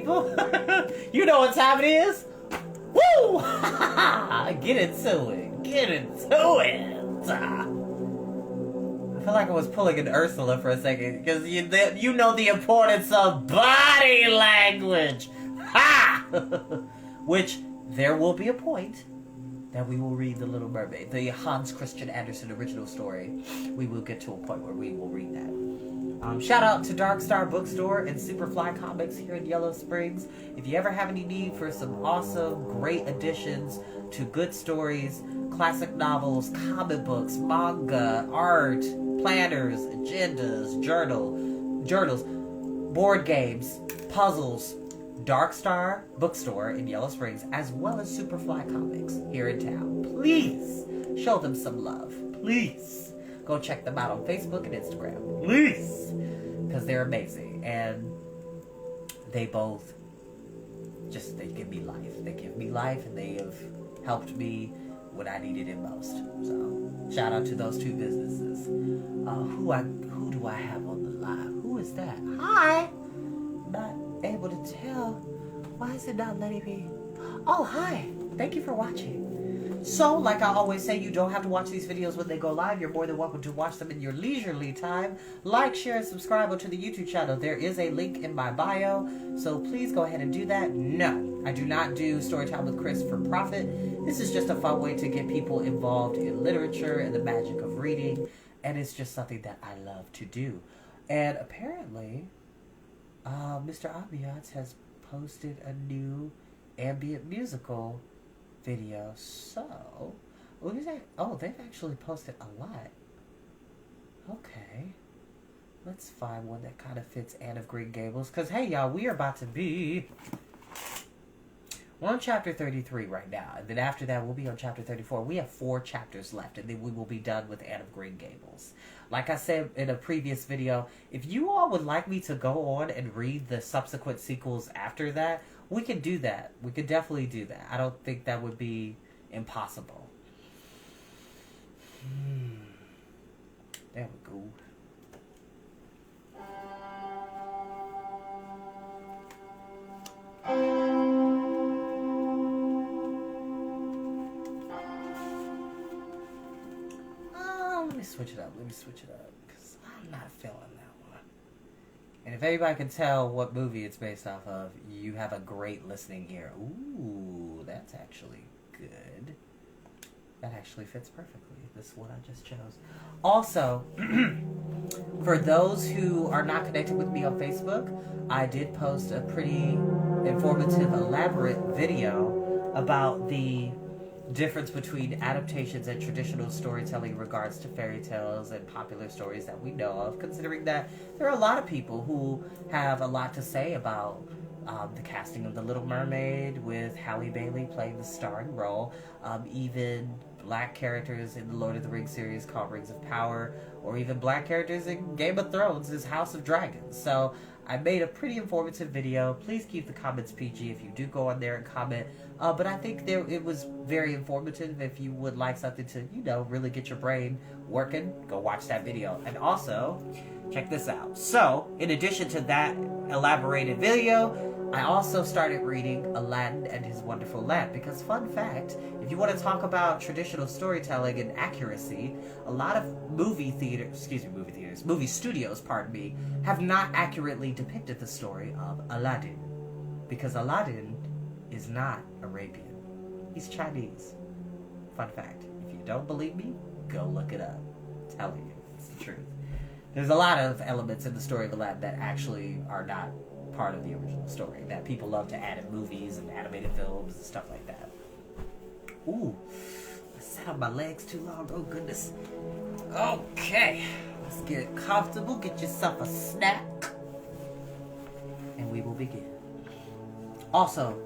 people. You know what time it is. Woo! Get into it. Get into it. I feel like I was pulling an Ursula for a second because you know the importance of body language. Ha! Which there will be a point that we will read The Little Mermaid, the Hans Christian Andersen original story. We will get to a point where we will read that. Shout out to Dark Star Bookstore and Superfly Comics here in Yellow Springs. If you ever have any need for some awesome, great additions to good stories, classic novels, comic books, manga, art, planners, agendas, journals, board games, puzzles, Dark Star Bookstore in Yellow Springs, as well as Superfly Comics here in town. Please show them some love. Please go check them out on Facebook and Instagram. Please, because they're amazing, and they both they give me life. They give me life, and they have helped me when I needed it most. So shout out to those two businesses. Who do I have on the line? Who is that? Hi. Not able to tell. Why is it not letting me? Oh, hi. Thank you for watching. So, like I always say, you don't have to watch these videos when they go live. You're more than welcome to watch them in your leisurely time. Like, share, and subscribe to the YouTube channel. There is a link in my bio, so please go ahead and do that. No, I do not do Storytime with Chris for profit. This is just a fun way to get people involved in literature and the magic of reading, and it's just something that I love to do. And apparently, Mr. Ambiance has posted a new ambient musical video. So, what is that? Oh, they've actually posted a lot. Okay. Let's find one that kind of fits Anne of Green Gables. Because, hey, y'all, we are about to be... We're on chapter 33 right now. And then after that, we'll be on chapter 34. We have 4 chapters left. And then we will be done with Anne of Green Gables. Like I said in a previous video, if you all would like me to go on and read the subsequent sequels after that, we could do that. We could definitely do that. I don't think that would be impossible. There we go. Let me switch it up. Because I'm not feeling that one. And if anybody can tell what movie it's based off of, you have a great listening ear. Ooh, that's actually good. That actually fits perfectly. This is what I just chose. Also, for those who are not connected with me on Facebook, I did post a pretty informative, elaborate video about the difference between adaptations and traditional storytelling in regards to fairy tales and popular stories that we know of, considering that there are a lot of people who have a lot to say about the casting of The Little Mermaid, with Halle Bailey playing the starring role, even black characters in the Lord of the Rings series called Rings of Power, or even black characters in Game of Thrones' House of Dragons. So I made a pretty informative video. Please keep the comments PG if you do go on there and comment. But I think it was very informative. If you would like something to, really get your brain working, go watch that video. And also, check this out. So, in addition to that elaborated video, I also started reading Aladdin and His Wonderful Lamp. Because, fun fact, if you want to talk about traditional storytelling and accuracy, a lot of movie studios, have not accurately depicted the story of Aladdin. Because Aladdin is not Arabian. He's Chinese. Fun fact. If you don't believe me, go look it up. I'm telling you, it's the truth. There's a lot of elements in the story of Aladdin that actually are not part of the original story, that people love to add in movies and animated films and stuff like that. Ooh, I sat on my legs too long. Oh, goodness. Okay, let's get comfortable. Get yourself a snack. And we will begin. Also,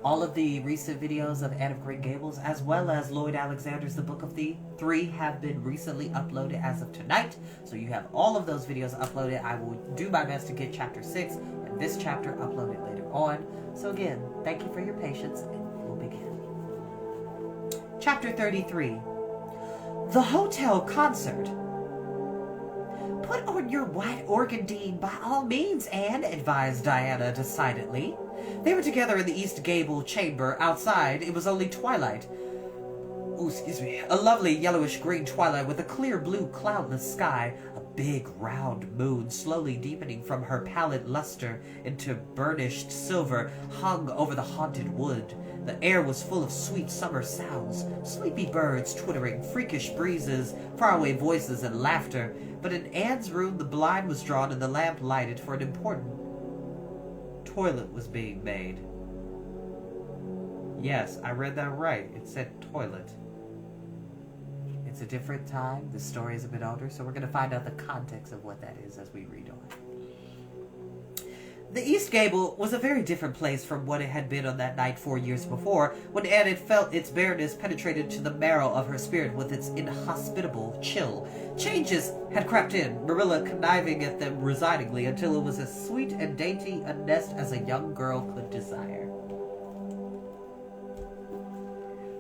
all of the recent videos of Anne of Green Gables, as well as Lloyd Alexander's The Book of the Three, have been recently uploaded as of tonight. So you have all of those videos uploaded. I will do my best to get chapter 6 and this chapter uploaded later on. So again, thank you for your patience, and we'll begin. Chapter 33. The Hotel Concert. Put on your white organdine by all means, Anne, advised Diana decidedly. They were together in the East Gable chamber. Outside, it was only twilight. Oh, excuse me. A lovely yellowish-green twilight with a clear blue cloudless sky. A big round moon, slowly deepening from her pallid luster into burnished silver, hung over the haunted wood. The air was full of sweet summer sounds, sleepy birds twittering, freakish breezes, faraway voices, and laughter. But in Anne's room the blind was drawn and the lamp lighted, for an important toilet was being made. Yes, I read that right. It said toilet. It's a different time. The story is a bit older, so we're going to find out the context of what that is as we read on. The East Gable was a very different place from what it had been on that night 4 years before, when Anne had felt its bareness penetrated to the marrow of her spirit with its inhospitable chill. Changes had crept in, Marilla conniving at them resigningly until it was as sweet and dainty a nest as a young girl could desire.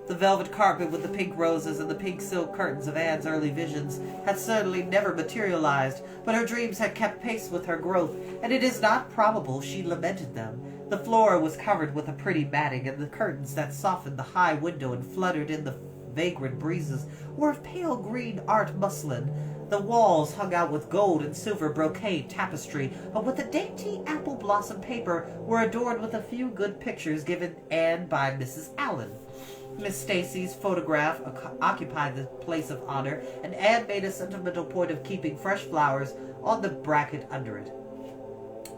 The velvet carpet with the pink roses and the pink silk curtains of Anne's early visions had certainly never materialized, but her dreams had kept pace with her growth, and it is not probable she lamented them. The floor was covered with a pretty matting, and the curtains that softened the high window and fluttered in the vagrant breezes were of pale green art muslin. The walls, hung out with gold and silver brocade tapestry, but with a dainty apple blossom paper, were adorned with a few good pictures given Anne by Mrs. Allen. Miss Stacy's photograph occupied the place of honor, and Anne made a sentimental point of keeping fresh flowers on the bracket under it.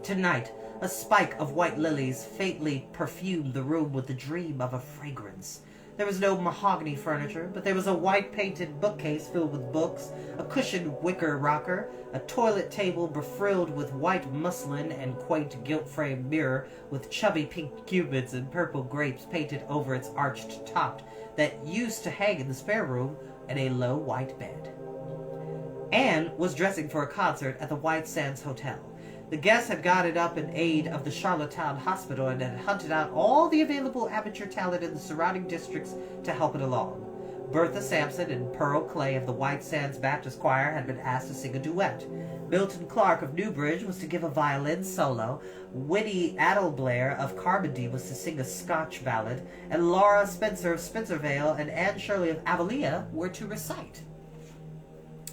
Tonight, a spike of white lilies faintly perfumed the room with the dream of a fragrance. There was no mahogany furniture, but there was a white-painted bookcase filled with books, a cushioned wicker rocker, a toilet table befrilled with white muslin and quaint gilt-framed mirror with chubby pink cupids and purple grapes painted over its arched top that used to hang in the spare room, and a low white bed. Anne was dressing for a concert at the White Sands Hotel. The guests had got it up in aid of the Charlottetown Hospital and had hunted out all the available amateur talent in the surrounding districts to help it along. Bertha Sampson and Pearl Clay of the White Sands Baptist Choir had been asked to sing a duet. Milton Clark of Newbridge was to give a violin solo. Winnie Adelblair of Carmody was to sing a Scotch ballad. And Laura Spencer of Spencervale and Anne Shirley of Avonlea were to recite.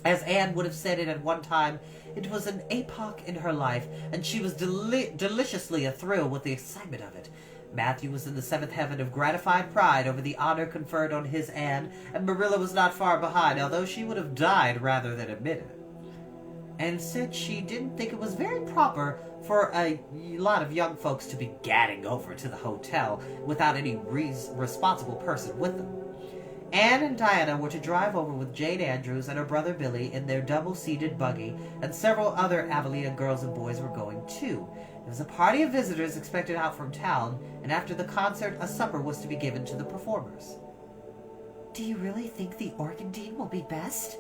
As Anne would have said it at one time, it was an epoch in her life, and she was deliciously athrill with the excitement of it. Matthew was in the seventh heaven of gratified pride over the honor conferred on his Anne, and Marilla was not far behind, although she would have died rather than admit it. Anne said she didn't think it was very proper for a lot of young folks to be gadding over to the hotel without any responsible person with them. Anne and Diana were to drive over with Jane Andrews and her brother Billy in their double-seated buggy, and several other Avonlea girls and boys were going too. There was a party of visitors expected out from town, and after the concert a supper was to be given to the performers. "Do you really think the organdine will be best?"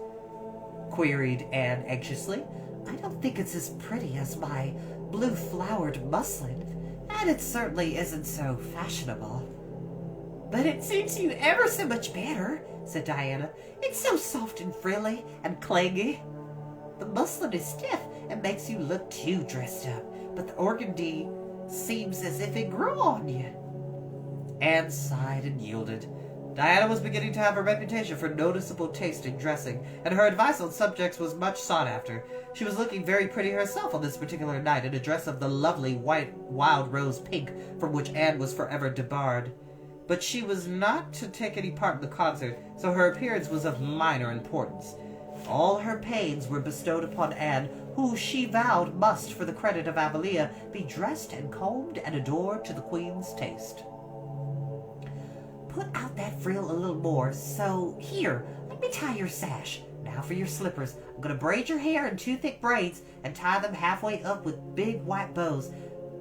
queried Anne anxiously. "I don't think it's as pretty as my blue-flowered muslin, and it certainly isn't so fashionable." "But it suits you ever so much better," said Diana. "It's so soft and frilly and clangy. The muslin is stiff and makes you look too dressed up, but the organdie seems as if it grew on you." Anne sighed and yielded. Diana was beginning to have a reputation for noticeable taste in dressing, and her advice on subjects was much sought after. She was looking very pretty herself on this particular night in a dress of the lovely white wild rose pink from which Anne was forever debarred. But she was not to take any part in the concert, so her appearance was of minor importance. All her pains were bestowed upon Anne, who she vowed must, for the credit of Avonlea, be dressed and combed and adored to the Queen's taste. "Put out that frill a little more, so here, let me tie your sash. Now for your slippers. I'm going to braid your hair in 2 thick braids and tie them halfway up with big white bows.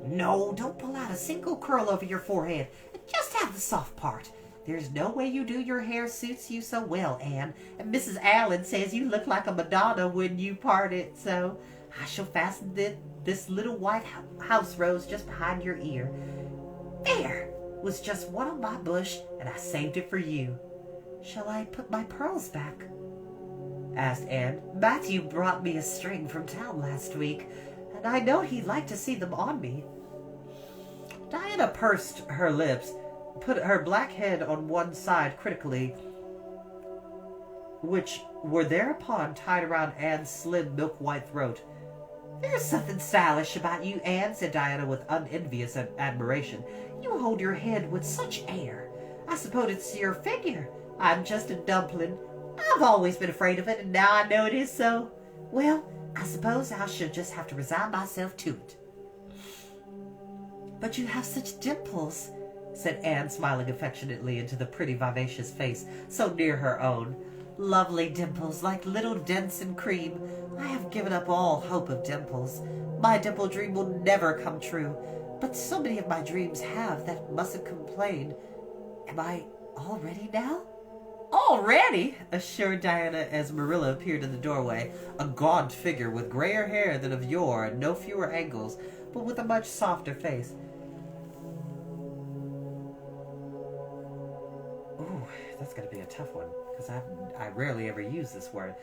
No, don't pull out a single curl over your forehead. Just have the soft part. There's no way you do your hair suits you so well, Anne, and Mrs. Allen says you look like a Madonna when you part it, so I shall fasten this little white house rose just behind your ear. There was just one on my bush, and I saved it for you. Shall I put my pearls back?" asked Anne. "Matthew brought me a string from town last week, and I know he'd like to see them on me." Diana pursed her lips, put her black head on one side critically, which were thereupon tied around Anne's slim milk-white throat. "There's something stylish about you, Anne," said Diana with unenvious admiration. "You hold your head with such air. I suppose it's your figure. I'm just a dumpling. I've always been afraid of it, and now I know it is so. Well, I suppose I should just have to resign myself to it." "But you have such dimples," said Anne, smiling affectionately into the pretty, vivacious face so near her own. "Lovely dimples, like little dents in cream. I have given up all hope of dimples. My dimple dream will never come true. But so many of my dreams have that mustn't complain. Am I all ready now?" "Already?" assured Diana as Marilla appeared in the doorway, a gaunt figure with grayer hair than of yore and no fewer angles, but with a much softer face. Ooh, that's going to be a tough one, because I rarely ever use this word.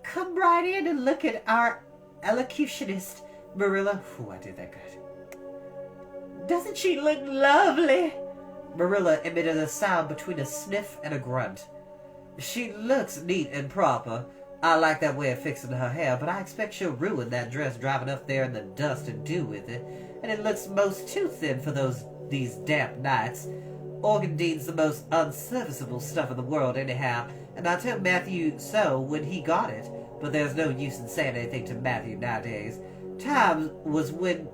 "Come right in and look at our elocutionist, Marilla." Ooh, I did that good. "Doesn't she look lovely?" Marilla emitted a sound between a sniff and a grunt. "She looks neat and proper. I like that way of fixing her hair, but I expect she'll ruin that dress driving up there in the dust and dew with it, and it looks most too thin for these damp nights. Organdine's the most unserviceable stuff in the world anyhow, and I told Matthew so when he got it, but there's no use in saying anything to Matthew nowadays. Time was when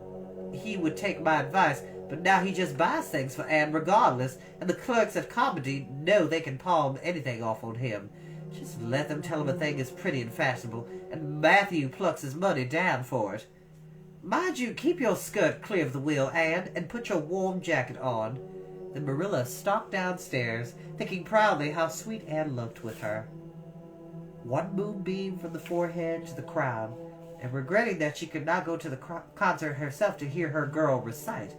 he would take my advice, but now he just buys things for Anne regardless, and the clerks at Carmody know they can palm anything off on him. Just let them tell him a thing is pretty and fashionable, and Matthew plucks his money down for it. Mind you, keep your skirt clear of the wheel, Anne, and put your warm jacket on." Then Marilla stalked downstairs, thinking proudly how sweet Anne looked with her. One moonbeam from the forehead to the crown, and regretting that she could not go to the concert herself to hear her girl recite.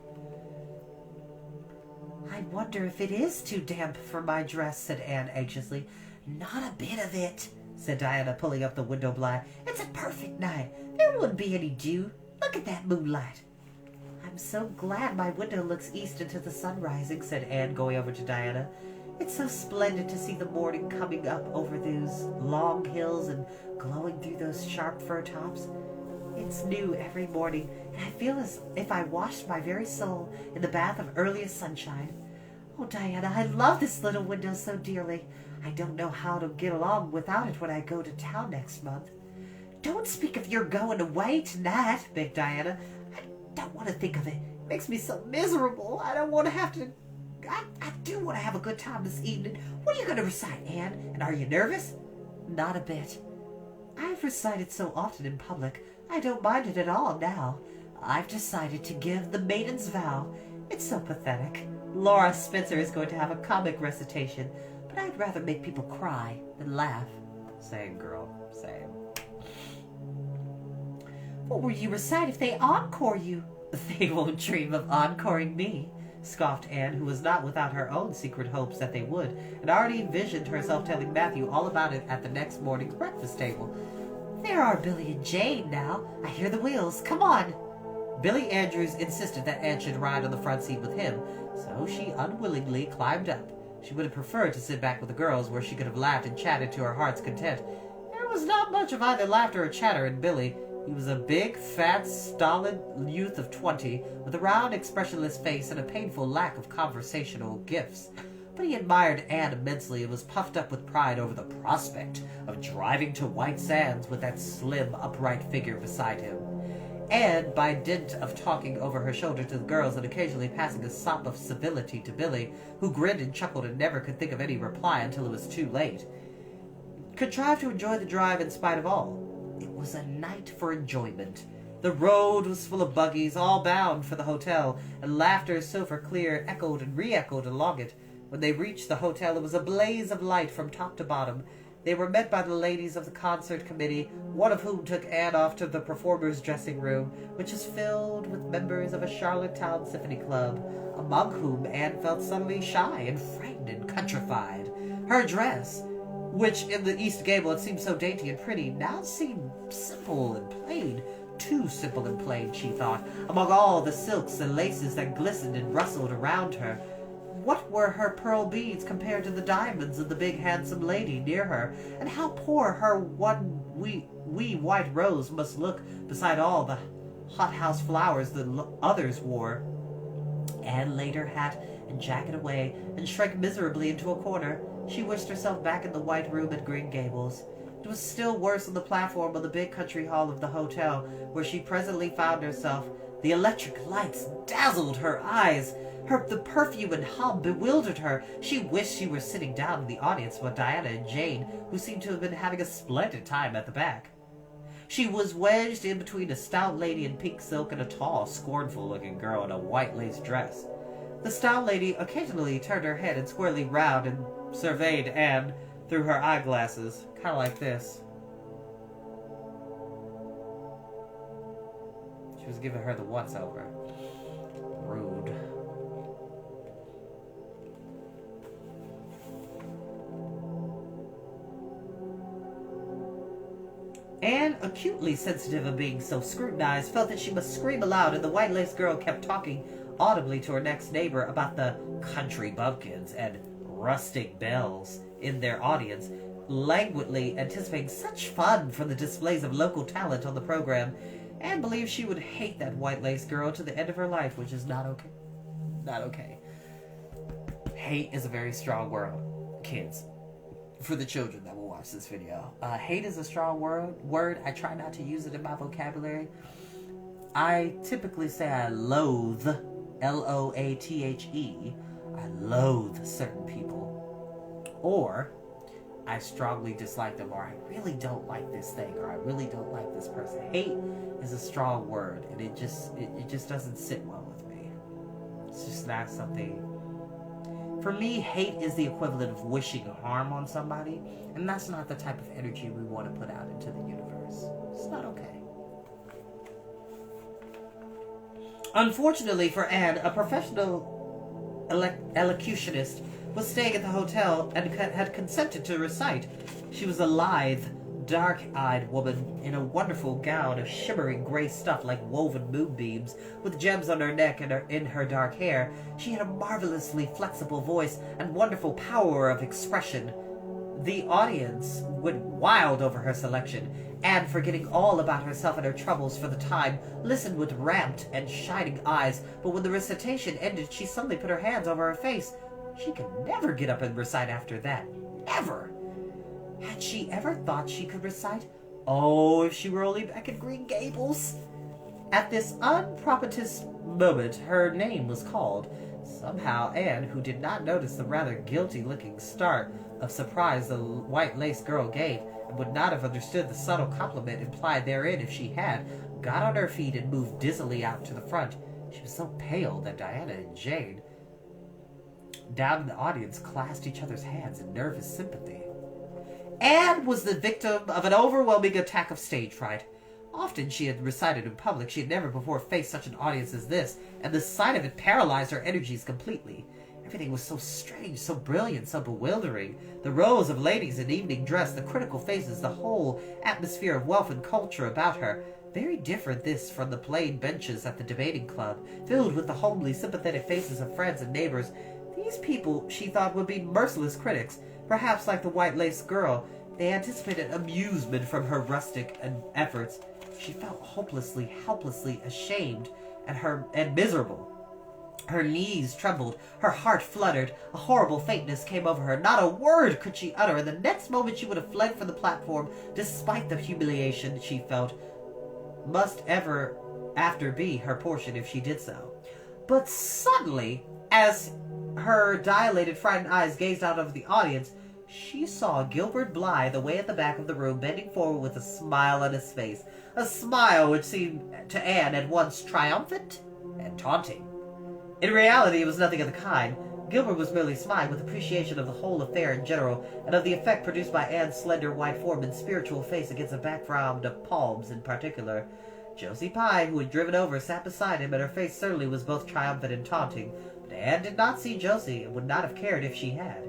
"I wonder if it is too damp for my dress," said Anne anxiously. "Not a bit of it," said Diana, pulling up the window blind. "It's a perfect night. There wouldn't be any dew. Look at that moonlight." "I'm so glad my window looks east into the sun rising," said Anne, going over to Diana. "It's so splendid to see the morning coming up over those long hills and glowing through those sharp fir tops. It's new every morning, and I feel as if I washed my very soul in the bath of earliest sunshine. Oh, Diana, I love this little window so dearly. I don't know how to get along without it when I go to town next month." "Don't speak of your going away tonight," begged Diana. "I don't want to think of it. It makes me so miserable. I don't want to have to... I do want to have a good time this evening. What are you going to recite, Anne? And are you nervous?" "Not a bit. I've recited so often in public. I don't mind it at all now. I've decided to give the Maiden's Vow. It's so pathetic. Laura Spencer is going to have a comic recitation, but I'd rather make people cry than laugh." "Same, girl, same." "What will you recite if they encore you?" "They won't dream of encoring me," scoffed Anne, who was not without her own secret hopes that they would, and already envisioned herself telling Matthew all about it at the next morning's breakfast table. "There are Billy and Jane now. I hear the wheels. Come on." Billy Andrews insisted that Anne should ride on the front seat with him, so she unwillingly climbed up. She would have preferred to sit back with the girls, where she could have laughed and chatted to her heart's content. There was not much of either laughter or chatter in Billy. He was a big, fat, stolid youth of 20, with a round, expressionless face and a painful lack of conversational gifts. But he admired Anne immensely and was puffed up with pride over the prospect of driving to White Sands with that slim, upright figure beside him. And, by dint of talking over her shoulder to the girls and occasionally passing a sop of civility to Billy, who grinned and chuckled and never could think of any reply until it was too late, contrived to enjoy the drive in spite of all. It was a night for enjoyment. The road was full of buggies, all bound for the hotel, and laughter silver clear echoed and re-echoed along it. When they reached the hotel, it was a blaze of light from top to bottom. They were met by the ladies of the concert committee, one of whom took Anne off to the performers' dressing room, which was filled with members of a Charlottetown Symphony Club, among whom Anne felt suddenly shy and frightened and countrified. Her dress, which in the East Gable had seemed so dainty and pretty, now seemed simple and plain, too simple and plain, she thought, among all the silks and laces that glistened and rustled around her. What were her pearl beads compared to the diamonds of the big handsome lady near her, and how poor her one wee white rose must look beside all the hothouse flowers the others wore. Anne laid her hat and jacket away and shrank miserably into a corner. She wished herself back in the white room at Green Gables. It was still worse on the platform of the big country hall of the hotel, where she presently found herself. The electric lights dazzled her eyes. The perfume and hum bewildered her. She wished she were sitting down in the audience with Diana and Jane, who seemed to have been having a splendid time at the back. She was wedged in between a stout lady in pink silk and a tall, scornful-looking girl in a white lace dress. The stout lady occasionally turned her head and squarely round and surveyed Anne through her eyeglasses, kind of like this. She was giving her the once-over. Rude. Anne, acutely sensitive of being so scrutinized, felt that she must scream aloud, and the white-laced girl kept talking audibly to her next neighbor about the country bumpkins and rustic belles in their audience, languidly anticipating such fun from the displays of local talent on the program. Anne believed she would hate that white-laced girl to the end of her life, which is not okay. Not okay. Hate is a very strong word, kids. For the children that will watch this video. Hate is a strong word. I try not to use it in my vocabulary. I typically say I loathe, L-O-A-T-H-E. I loathe certain people. Or, I strongly dislike them, or I really don't like this thing, or I really don't like this person. Hate is a strong word, and it just doesn't sit well with me. It's just not something... For me, hate is the equivalent of wishing harm on somebody, and that's not the type of energy we want to put out into the universe. It's not okay. Unfortunately for Anne, a professional elocutionist was staying at the hotel and had consented to recite. She was a lithe, dark-eyed woman in a wonderful gown of shimmering gray stuff like woven moonbeams, with gems on her neck and in her dark hair. She had a marvelously flexible voice and wonderful power of expression. The audience went wild over her selection. Anne, forgetting all about herself and her troubles for the time, listened with rapt and shining eyes, but when the recitation ended, she suddenly put her hands over her face. She could never get up and recite after that. Never! Had she ever thought she could recite? Oh, if she were only back at Green Gables! At this unpropitious moment, her name was called. Somehow, Anne, who did not notice the rather guilty-looking start of surprise the white-lace girl gave, and would not have understood the subtle compliment implied therein if she had, got on her feet and moved dizzily out to the front. She was so pale that Diana and Jane, down in the audience, clasped each other's hands in nervous sympathy. Anne was the victim of an overwhelming attack of stage fright. Often she had recited in public. She had never before faced such an audience as this, and the sight of it paralyzed her energies completely. Everything was so strange, so brilliant, so bewildering. The rows of ladies in evening dress, the critical faces, the whole atmosphere of wealth and culture about her. Very different this from the plain benches at the debating club, filled with the homely, sympathetic faces of friends and neighbors. These people, she thought, would be merciless critics. Perhaps, like the white-laced girl, they anticipated amusement from her rustic efforts. She felt hopelessly, helplessly ashamed and miserable. Her knees trembled, her heart fluttered, a horrible faintness came over her. Not a word could she utter, and the next moment she would have fled from the platform, despite the humiliation she felt must ever after be her portion if she did so. But suddenly, as her dilated, frightened eyes gazed out over the audience, she saw Gilbert Blythe away at the back of the room, bending forward with a smile on his face, a smile which seemed to Anne at once triumphant and taunting. In reality, it was nothing of the kind. Gilbert was merely smiling with appreciation of the whole affair in general, and of the effect produced by Anne's slender white form and spiritual face against a background of palms in particular. Josie Pye, who had driven over, sat beside him, and her face certainly was both triumphant and taunting. But Anne did not see Josie, and would not have cared if she had.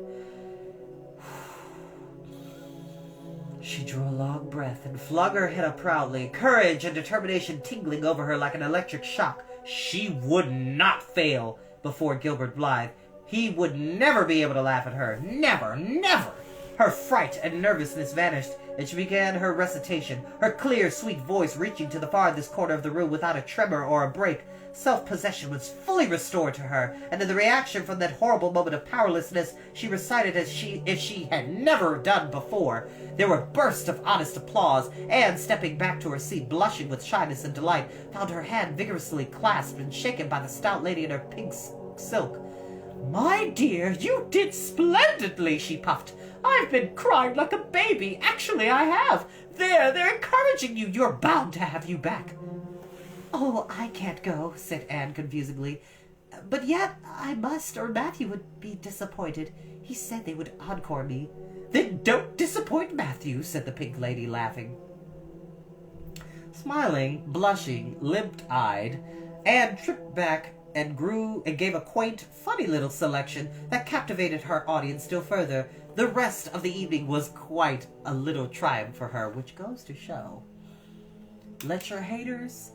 She drew a long breath and flung her head up proudly, courage and determination tingling over her like an electric shock. She would not fail before Gilbert Blythe. He would never be able to laugh at her. Never, never! Her fright and nervousness vanished, and she began her recitation, her clear, sweet voice reaching to the farthest corner of the room without a tremor or a break. Self-possession was fully restored to her, and in the reaction from that horrible moment of powerlessness, she recited as if she had never done before. There were bursts of honest applause. Anne, stepping back to her seat, blushing with shyness and delight, found her hand vigorously clasped and shaken by the stout lady in her pink silk. "My dear, you did splendidly," she puffed. "I've been crying like a baby. Actually, I have. They're encouraging you. You're bound to have you back." "Oh, I can't go," said Anne confusedly. "But yet I must, or Matthew would be disappointed. He said they would encore me." "Then don't disappoint Matthew," said the pink lady, laughing. Smiling, blushing, limp-eyed, Anne tripped back and gave a quaint, funny little selection that captivated her audience still further. The rest of the evening was quite a little triumph for her, which goes to show. Let your haters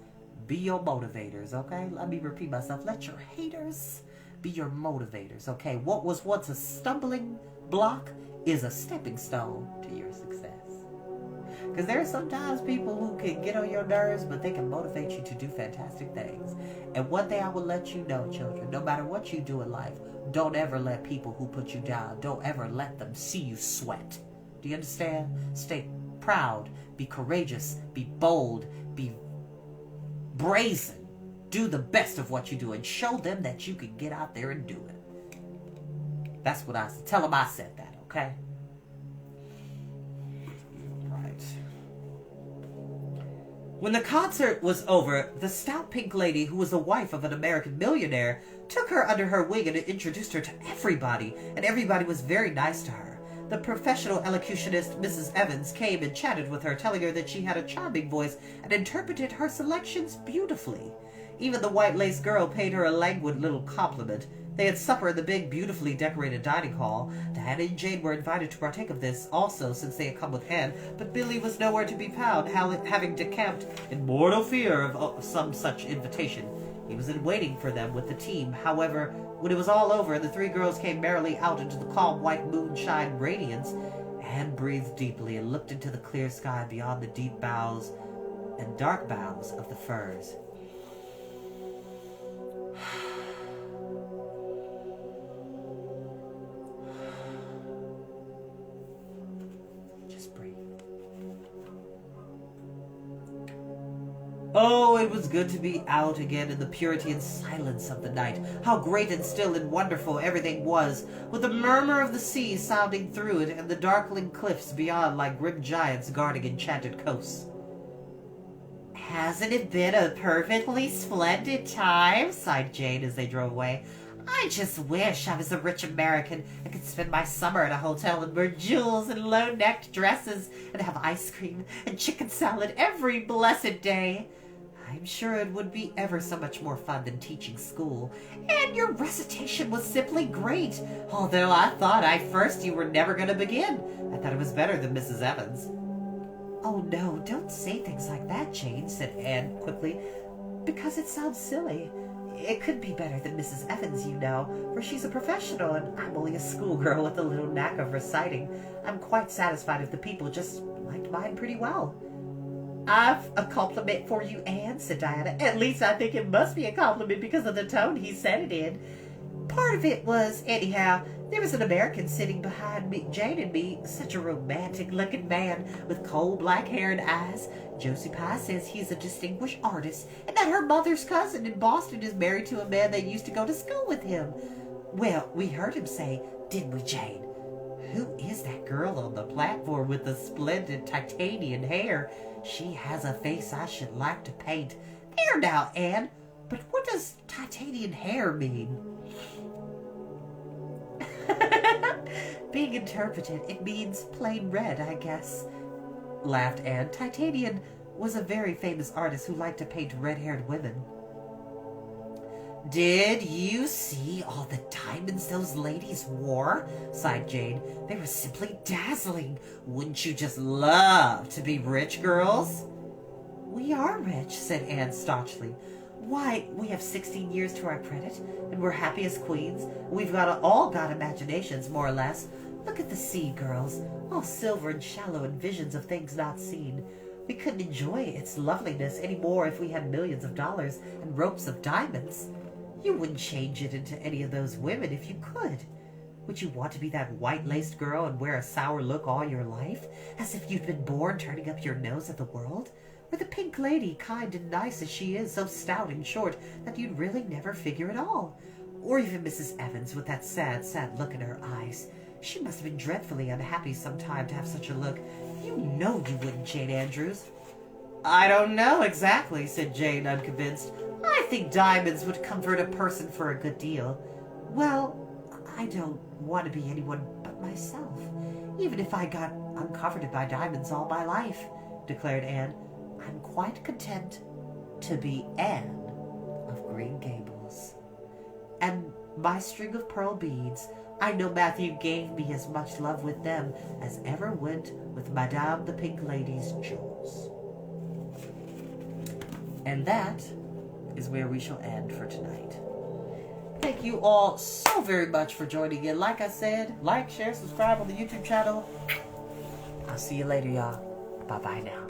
be your motivators, okay? Let me repeat myself. Let your haters be your motivators, okay? What was once a stumbling block is a stepping stone to your success. Because there are sometimes people who can get on your nerves, but they can motivate you to do fantastic things. And one thing I will let you know, children, no matter what you do in life, don't ever let people who put you down, don't ever let them see you sweat. Do you understand? Stay proud, be courageous, be bold, be brazen. Do the best of what you do and show them that you can get out there and do it. That's what I said. Tell them I said that, okay? When the concert was over, the stout pink lady, who was the wife of an American millionaire, took her under her wing and introduced her to everybody, and everybody was very nice to her. The professional elocutionist, Mrs. Evans, came and chatted with her, telling her that she had a charming voice and interpreted her selections beautifully. Even the white-lace girl paid her a languid little compliment. They had supper in the big, beautifully decorated dining hall. Diana and Jane were invited to partake of this also, since they had come with Anne, but Billy was nowhere to be found, having decamped in mortal fear of some such invitation. He was in waiting for them with the team. However, when it was all over and the three girls came merrily out into the calm white moonshine radiance, Anne breathed deeply and looked into the clear sky beyond the deep boughs and dark boughs of the firs. Oh, it was good to be out again in the purity and silence of the night. How great and still and wonderful everything was, with the murmur of the sea sounding through it and the darkling cliffs beyond like grim giants guarding enchanted coasts. "Hasn't it been a perfectly splendid time?" sighed Jane as they drove away. "I just wish I was a rich American and could spend my summer at a hotel and wear jewels and low-necked dresses and have ice cream and chicken salad every blessed day. I'm sure it would be ever so much more fun than teaching school. And your recitation was simply great, although I thought at first you were never going to begin. I thought it was better than Mrs. Evans." "Oh, no, don't say things like that, Jane," said Anne quickly, "because it sounds silly. It could be better than Mrs. Evans, you know, for she's a professional and I'm only a schoolgirl with a little knack of reciting. I'm quite satisfied if the people just liked mine pretty well." "I've a compliment for you, Anne," said Diana. "At least I think it must be a compliment because of the tone he said it in. Part of it was, anyhow, there was an American sitting behind me, Jane and me, such a romantic-looking man with coal black hair and eyes. Josie Pye says he's a distinguished artist and that her mother's cousin in Boston is married to a man that used to go to school with him. Well, we heard him say, didn't we, Jane? 'Who is that girl on the platform with the splendid titanium hair? She has a face I should like to paint.' There now, Anne, but what does titanium hair mean?" "Being interpreted, it means plain red, I guess," laughed Anne. "Titanium was a very famous artist who liked to paint red-haired women." Did you see all the diamonds those ladies wore? Sighed Jane. They were simply dazzling. Wouldn't you just love to be rich, girls? We are rich, said Anne staunchly. Why, we have 16 years to our credit, and we're happy as queens. We've all got imaginations, more or less. Look at the sea, girls, all silver and shallow and visions of things not seen. We couldn't enjoy its loveliness any more if we had millions of dollars and ropes of diamonds. You wouldn't change it into any of those women if you could. Would you want to be that white-laced girl and wear a sour look all your life, as if you'd been born turning up your nose at the world? Or the Pink Lady, kind and nice as she is, so stout and short that you'd really never figure it all? Or even Mrs. Evans with that sad, sad look in her eyes. She must have been dreadfully unhappy sometime to have such a look. You know you wouldn't, Jane Andrews. I don't know exactly, said Jane, unconvinced. I think diamonds would comfort a person for a good deal. Well, I don't want to be anyone but myself, even if I got uncomforted by diamonds all my life, declared Anne. I'm quite content to be Anne of Green Gables. And my string of pearl beads, I know Matthew gave me as much love with them as ever went with Madame the Pink Lady's jewels. And that is where we shall end for tonight. Thank you all so very much for joining in. Like I said, like, share, subscribe on the YouTube channel. I'll see you later, y'all. Bye-bye now.